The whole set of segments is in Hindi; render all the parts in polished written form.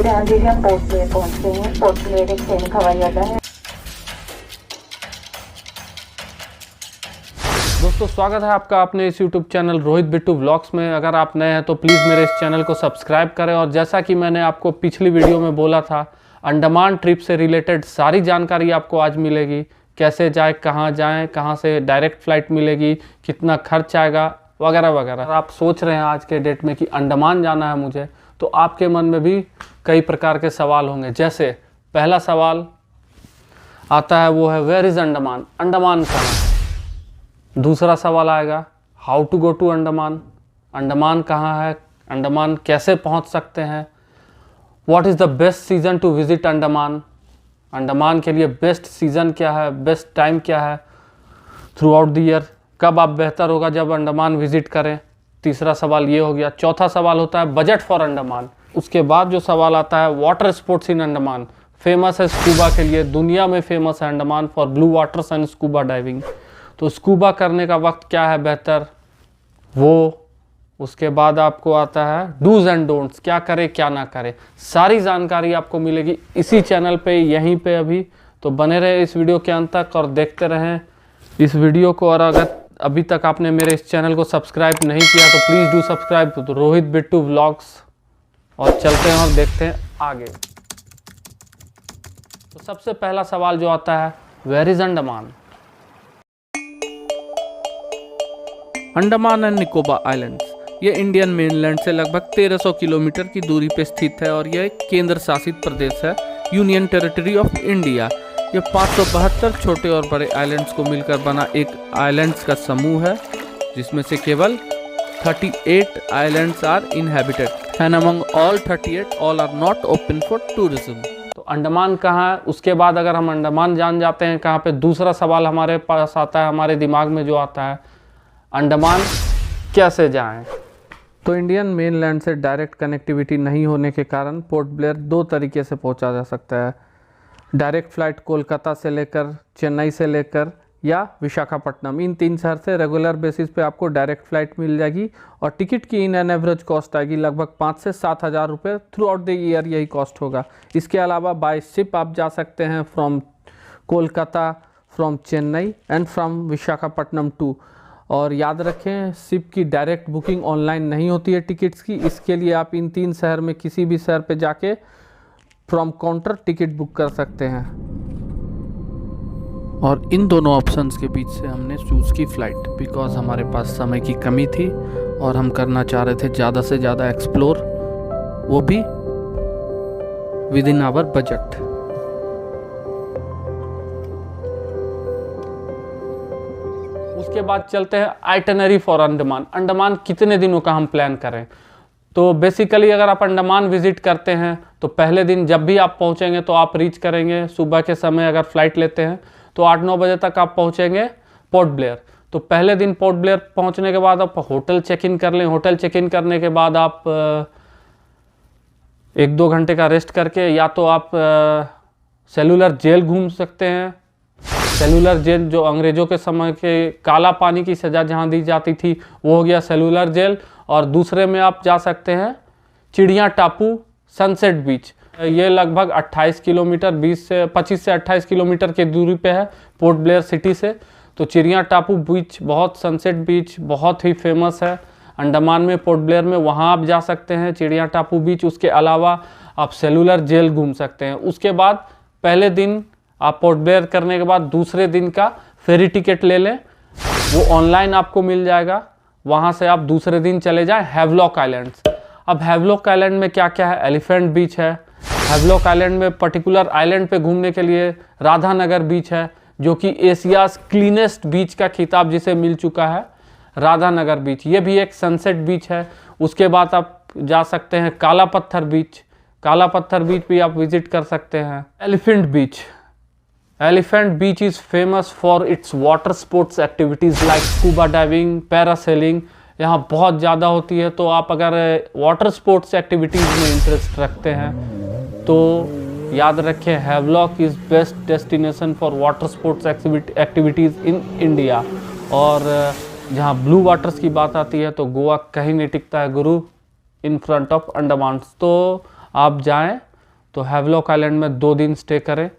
ध्यान दीजिए, हम पोर्ट ब्लेयर पहुंच गए हैं। पोर्ट ब्लेयर एक सैनिक हवाई अड्डा है। दोस्तों स्वागत है आपका अपने इस YouTube channel Rohit Bittu vlogs में। अगर आप नए हैं तो प्लीज़ मेरे इस चैनल को सब्सक्राइब करें। और जैसा कि मैंने आपको पिछली वीडियो में बोला था, अंडमान ट्रिप से रिलेटेड सारी जानकारी आपको आज मिलेगी। कैसे जाए, कहाँ से डायरेक्ट फ़्लाइट मिलेगी, कितना खर्च आएगा, वगैरह वगैरह। आप सोच रहे हैं आज के डेट में कि अंडमान जाना है मुझे, तो आपके मन में भी कई प्रकार के सवाल होंगे। जैसे पहला सवाल आता है वो है वेयर इज़ अंडमान, अंडमान कहाँ है। दूसरा सवाल आएगा how to go to Andaman, Andaman कहाँ है, अंडमान कैसे पहुँच सकते हैं। What is the best season to visit Andaman, Andaman के लिए बेस्ट सीज़न क्या है, बेस्ट टाइम क्या है थ्रू आउट द ईयर, कब आप बेहतर होगा जब अंडमान विज़िट करें। तीसरा सवाल ये हो गया। चौथा सवाल होता है बजट फॉर अंडमान। उसके बाद जो सवाल आता है water sports in Andaman, famous है स्कूबा के लिए, दुनिया में फेमस है Andaman for blue waters and scuba diving. तो स्कूबा करने का वक्त क्या है बेहतर वो। उसके बाद आपको आता है डूज एंड डोंट्स, क्या करें क्या ना करें। सारी जानकारी आपको मिलेगी इसी चैनल पे, यहीं पे अभी। तो बने रहे इस वीडियो के अंत तक और देखते रहें इस वीडियो को। और अगर अभी तक आपने मेरे इस चैनल को सब्सक्राइब नहीं किया तो please do subscribe to Rohit Bittu vlogs. और चलते हैं और देखते हैं आगे। तो सबसे पहला सवाल जो आता है where is Andaman. Andaman and Nicobar islands ये इंडियन मेनलैंड से लगभग 1300 किलोमीटर की दूरी पर स्थित है और यह एक केंद्र शासित प्रदेश है, यूनियन टेरिटरी ऑफ इंडिया। यह 572 छोटे और बड़े आइलैंड्स को मिलकर बना एक आइलैंड्स का समूह है, जिसमें से केवल 38 islands are inhabited and among all 38 all are not open for tourism. तो अंडमान कहाँ है। उसके बाद अगर हम अंडमान जान जाते हैं कहाँ पे, दूसरा सवाल हमारे पास आता है, हमारे दिमाग में जो आता है अंडमान कैसे जाएं। तो इंडियन मेनलैंड से डायरेक्ट कनेक्टिविटी नहीं होने के कारण पोर्ट ब्लेयर दो तरीके से पहुंचा जा सकता है। डायरेक्ट फ़्लाइट कोलकाता से लेकर, चेन्नई से लेकर या विशाखापट्टनम, इन 3 शहर से रेगुलर बेसिस पे आपको डायरेक्ट फ़्लाइट मिल जाएगी। और टिकट की इन एन एवरेज कॉस्ट आएगी लगभग 5 से 7 हज़ार रुपये थ्रू आउट द ईयर, यही कॉस्ट होगा। इसके अलावा बाय शिप आप जा सकते हैं from Kolkata, from Chennai and from Visakhapatnam too. और याद रखें शिप की डायरेक्ट बुकिंग ऑनलाइन नहीं होती है टिकट्स की। इसके लिए आप इन 3 शहर में किसी भी शहर पे जाके फ्रॉम काउंटर टिकट बुक कर सकते हैं। और इन दोनों ऑप्शंस के बीच से हमने चूज़ की फ़्लाइट, बिकॉज हमारे पास समय की कमी थी और हम करना चाह रहे थे ज़्यादा से ज़्यादा एक्सप्लोर, वो भी विद इन आवर बजट। उसके बाद चलते हैं आइटनरी फॉर अंडमान। अंडमान कितने दिनों का हम प्लान करें। तो बेसिकली अगर आप अंडमान विज़िट करते हैं तो पहले दिन जब भी आप पहुंचेंगे तो आप रीच करेंगे सुबह के समय। अगर फ़्लाइट लेते हैं तो 8-9 बजे तक आप पहुंचेंगे पोर्ट ब्लेयर। तो पहले दिन पोर्ट ब्लेयर पहुंचने के बाद आप होटल चेक इन कर लें। होटल चेक इन करने के बाद आप 1-2 घंटे का रेस्ट करके या तो आप सेलुलर जेल घूम सकते हैं। सेलुलर जेल जो अंग्रेज़ों के समय के काला पानी की सज़ा जहाँ दी जाती थी वो हो गया सेलुलर जेल। और दूसरे में आप जा सकते हैं चिड़िया टापू सनसेट बीच। ये लगभग 28 किलोमीटर 25 से 28 किलोमीटर की दूरी पे है पोर्ट ब्लेयर सिटी से। तो चिड़िया टापू बीच बहुत, सनसेट बीच बहुत ही फेमस है अंडमान में, पोर्ट ब्लेयर में, वहाँ आप जा सकते हैं चिड़िया टापू बीच। उसके अलावा आप सेलुलर जेल घूम सकते हैं। उसके बाद पहले दिन आप पोर्ट ब्लेयर करने के बाद दूसरे दिन का फेरी टिकट ले लें, वो ऑनलाइन आपको मिल जाएगा। वहाँ से आप दूसरे दिन चले जाएं हैवलॉक आइलैंड्स। अब हैवलॉक आइलैंड में क्या क्या है, एलिफेंट बीच है। हैवलॉक आइलैंड में पर्टिकुलर आइलैंड पे घूमने के लिए राधानगर बीच है, जो कि एशियाज़ क्लीनेस्ट बीच का खिताब जिसे मिल चुका है, राधानगर बीच। ये भी एक सनसेट बीच है। उसके बाद आप जा सकते हैं काला पत्थर बीच। काला पत्थर बीच भी आप विजिट कर सकते हैं। Elephant beach, elephant beach is famous for its water sports activities like scuba diving, parasailing यहाँ बहुत ज़्यादा होती है। तो आप अगर वाटर स्पोर्ट्स एक्टिविटीज़ में इंटरेस्ट रखते हैं तो याद रखें Havelock is best destination for water sports activities in India. और जहाँ ब्लू वाटर्स की बात आती है तो गोवा कहीं नहीं टिकता है गुरु इन फ्रंट ऑफ अंडमान। तो आप जाएं तो हैवलॉक आइलैंड में 2 दिन स्टे करें,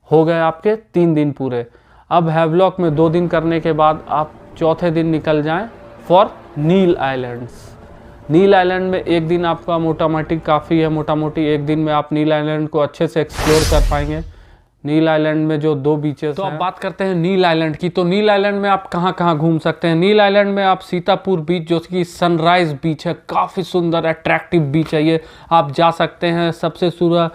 हो गए आपके 3 दिन पूरे। अब हैवलॉक में 2 दिन करने के बाद आप चौथे दिन निकल जाएं for Neil islands. Neil island में 1 दिन आपका मोटा मोटी काफ़ी है, मोटा मोटी 1 दिन में आप नील आइलैंड को अच्छे से एक्सप्लोर कर पाएंगे। नील आइलैंड में जो 2 बीचेस तो अब बात करते हैं नील आइलैंड की। तो नील आइलैंड में आप कहाँ कहाँ घूम सकते हैं। नील आइलैंड में आप सीतापुर बीच, जो कि सनराइज बीच है, काफ़ी सुंदर अट्रैक्टिव बीच है ये, आप जा सकते हैं। सबसे सुबह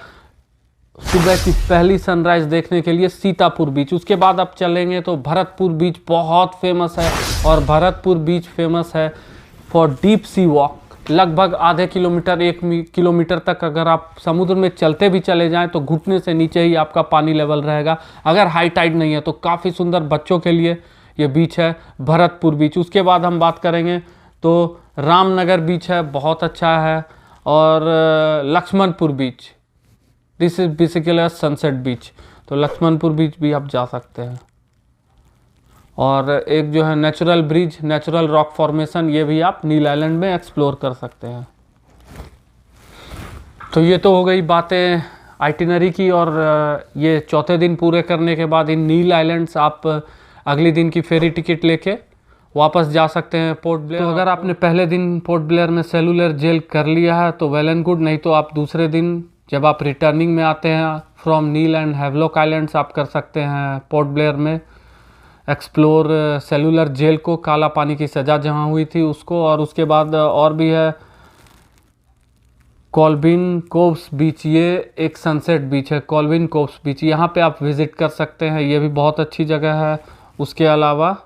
की पहली सनराइज देखने के लिए सीतापुर बीच। उसके बाद आप चलेंगे तो भरतपुर बीच बहुत फेमस है, और भरतपुर बीच फेमस है फॉर डीप सी वॉक। लगभग आधे किलोमीटर 1 किलोमीटर तक अगर आप समुद्र में चलते भी चले जाएं तो घुटने से नीचे ही आपका पानी लेवल रहेगा, अगर हाई टाइड नहीं है तो। काफ़ी सुंदर बच्चों के लिए ये बीच है भरतपुर बीच। उसके बाद हम बात करेंगे तो रामनगर बीच है, बहुत अच्छा है, और लक्ष्मणपुर बीच, दिस इज बेसिकली सनसेट बीच, तो लक्ष्मणपुर बीच भी आप जा सकते हैं। और एक जो है natural bridge, natural rock formation, ये भी आप नील आइलैंड में एक्सप्लोर कर सकते हैं। तो ये तो हो गई बातें आइटिनरी की, और ये चौथे दिन पूरे करने के बाद इन नील आइलैंड्स आप अगले दिन की फेरी टिकट लेके वापस जा सकते हैं पोर्ट ब्लेयर। तो अगर आपने पहले दिन पोर्ट ब्लेयर में सेलुलर जेल कर लिया है तो वेल एंड गुड, नहीं तो आप दूसरे दिन जब आप रिटर्निंग में आते हैं from Neil and Havelock islands, आप कर सकते हैं पोर्ट ब्लेयर में एक्सप्लोर सेलुलर जेल को, काला पानी की सज़ा जहाँ हुई थी उसको। और उसके बाद और भी है कॉल्विन कोव्स बीच, ये एक सनसेट बीच है कॉल्विन कोव्स बीच, यहाँ पे आप विज़िट कर सकते हैं, ये भी बहुत अच्छी जगह है। उसके अलावा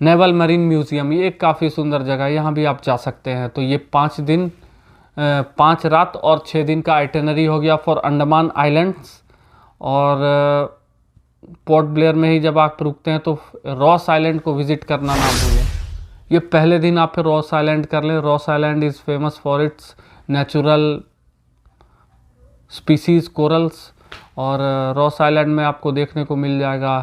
नेवल मरीन म्यूज़ियम, ये एक काफ़ी सुंदर जगह है, यहाँ भी आप जा सकते हैं। तो ये 5 दिन 5 रात और 6 दिन का आइटिनरी हो गया फॉर अंडमान आइलैंड्स। और पोर्ट ब्लेयर में ही जब आप रुकते हैं तो रॉस आइलैंड को विज़िट करना ना भूलें। ये पहले दिन आप फिर रॉस आइलैंड कर लें। Ross island is famous for its natural species corals, और रॉस आइलैंड में आपको देखने को मिल जाएगा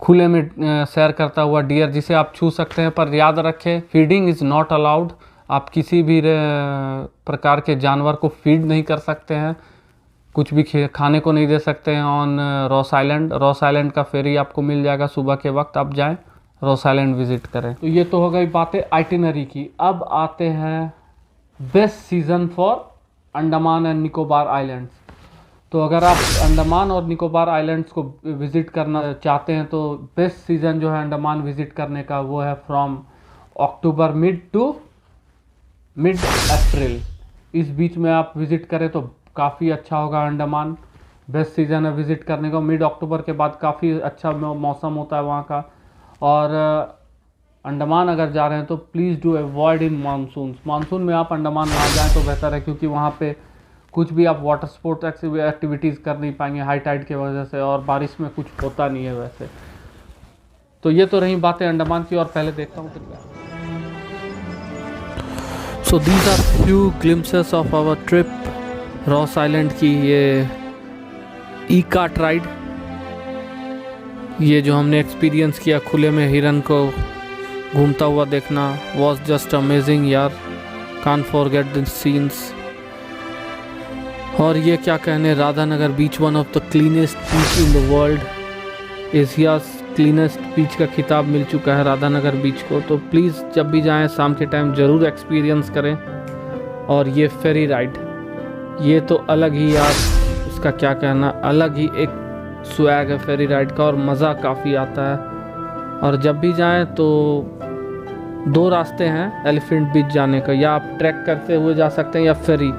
खुले में सैर करता हुआ डियर, जिसे आप छू सकते हैं। पर याद रखें, फीडिंग इज़ नॉट अलाउड, आप किसी भी प्रकार के जानवर को फीड नहीं कर सकते हैं, कुछ भी खाने को नहीं दे सकते हैं on Ross island. Ross island का फेरी आपको मिल जाएगा, सुबह के वक्त आप जाएं रॉस आइलैंड विज़िट करें। तो ये तो हो गई बातें आइटिनरी की। अब आते हैं best season for Andaman and Nicobar islands. तो अगर आप अंडमान और निकोबार आइलैंड्स को विज़िट करना चाहते हैं तो बेस्ट सीज़न जो है अंडमान विज़िट करने का वो है from October mid to mid April. इस बीच में आप विज़िट करें तो काफ़ी अच्छा होगा अंडमान। बेस्ट सीज़न है विज़िट करने का। मिड अक्टूबर के बाद काफ़ी अच्छा मौसम होता है वहाँ का। और अंडमान अगर जा रहे हैं तो please do avoid in monsoon. Monsoon में आप अंडमान ना जाएं तो बेहतर है, क्योंकि वहाँ पे कुछ भी आप वाटर स्पोर्ट्स एक्टिविटीज़ कर नहीं पाएंगे हाई टाइड की वजह से, और बारिश में कुछ होता नहीं है वैसे। तो ये तो रही बातें अंडमान की, और पहले देखता हूँ फिर। So these are few glimpses of our trip Ross island की। ये ई-कार्ट राइड, ये जो हमने एक्सपीरियंस किया खुले में हिरन को घूमता हुआ देखना, was just amazing यार, can't forget the scenes। और ये क्या कहने, Radhanagar beach, one of the cleanest beach in the world, Asia's cleanest beach का खिताब मिल चुका है राधानगर बीच को। तो प्लीज़ जब भी जाएं शाम के टाइम ज़रूर एक्सपीरियंस करें। और ये फेरी राइड, ये तो अलग ही यार, उसका क्या कहना, अलग ही एक स्वैग है फेरी राइड का, और मज़ा काफ़ी आता है। और जब भी जाएं तो 2 रास्ते हैं एलिफेंट बीच जाने का, या आप ट्रैक करते हुए जा सकते हैं या फेरी,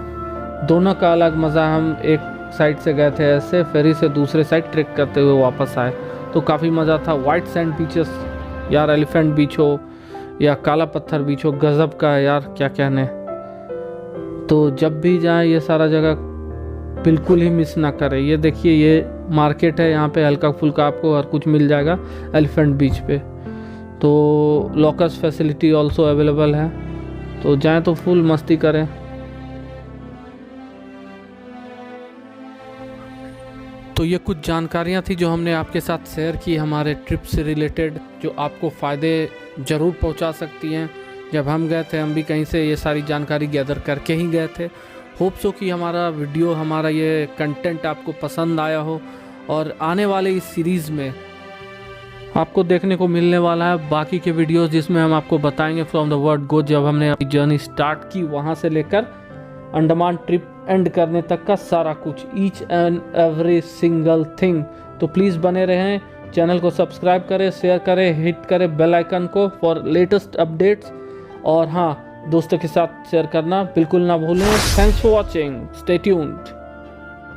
दोनों का अलग मज़ा। हम एक साइड से गए थे ऐसे, फेरी से दूसरे साइड ट्रैक करते हुए वापस आए, तो काफ़ी मज़ा था। वाइट सैंड बीचेस यार, एलिफेंट बीच हो या काला पत्थर बीच हो, गज़ब का है यार, क्या कहने। तो जब भी जाएं ये सारा जगह बिल्कुल ही मिस ना करें। ये देखिए, ये मार्केट है, यहाँ पे हल्का फुल्का आपको हर कुछ मिल जाएगा एलिफेंट बीच पे। तो लॉकर्स फैसिलिटी ऑल्सो अवेलेबल है, तो जाएं तो फुल मस्ती करें। तो ये कुछ जानकारियाँ थी जो हमने आपके साथ शेयर की हमारे ट्रिप से रिलेटेड, जो आपको फ़ायदे ज़रूर पहुँचा सकती हैं। जब हम गए थे हम भी कहीं से ये सारी जानकारी गैदर करके ही गए थे, होप सो कि हमारा वीडियो, हमारा ये कंटेंट आपको पसंद आया हो और आने वाले इस सीरीज़ में आपको देखने को मिलने वाला है बाकी के वीडियोस जिसमें हम आपको बताएंगे फ्रॉम द वर्ड गो, जब हमने अपनी जर्नी स्टार्ट की वहाँ से लेकर अंडमान ट्रिप एंड करने तक का सारा कुछ, each and every single thing. तो प्लीज़ बने रहें, चैनल को सब्सक्राइब करें, शेयर करें, हिट करें बेल आइकन को फॉर लेटेस्ट अपडेट्स, और हाँ, दोस्तों के साथ शेयर करना बिल्कुल ना भूलें। Thanks for watching, stay tuned.